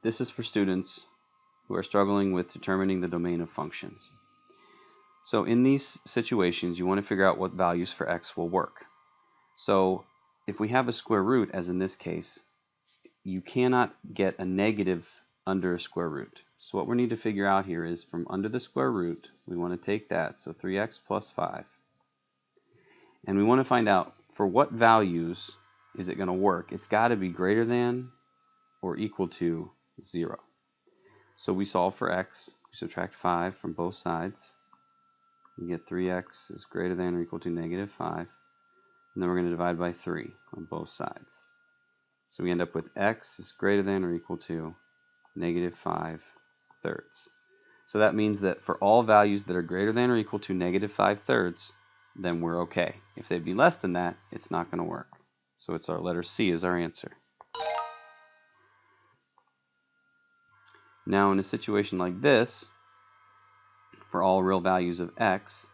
this is for students who are struggling with determining the domain of functions. So in these situations, you want to figure out what values for x will work. So if we have a square root, as in this case, you cannot get a negative under a square root. So what we need to figure out here is from under the square root, we want to take that, so 3x plus 5. And we want to find out for what values is it going to work. It's got to be greater than or equal to 0. So we solve for x, we subtract 5 from both sides. We get 3x is greater than or equal to negative 5. And then we're going to divide by 3 on both sides. So we end up with x is greater than or equal to negative 5 thirds. So that means that for all values that are greater than or equal to negative 5 thirds, then we're okay. If they'd be less than that, it's not going to work. So it's our letter C is our answer. Now in a situation like this, for all real values of x,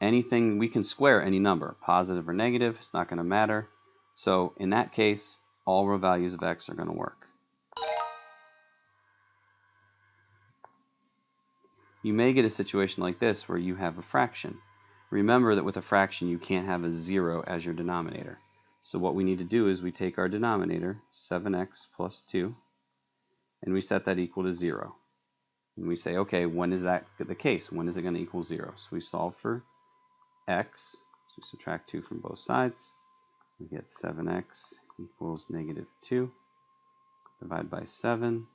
anything we can square any number, positive or negative, it's not going to matter. So in that case, all real values of x are going to work. You may get a situation like this where you have a fraction. Remember that with a fraction you can't have a 0 as your denominator. So what we need to do is we take our denominator, 7x plus 2, and we set that equal to 0. And we say, okay, when is that the case? When is it going to equal 0? So we solve for x, so we subtract 2 from both sides. We get 7x equals negative 2. Divide by 7.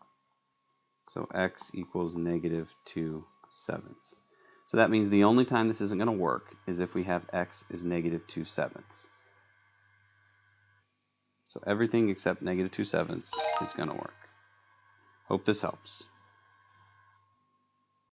So x equals negative 2 sevenths. So that means the only time this isn't going to work is if we have x is negative 2 sevenths. So everything except negative 2 sevenths is going to work. Hope this helps.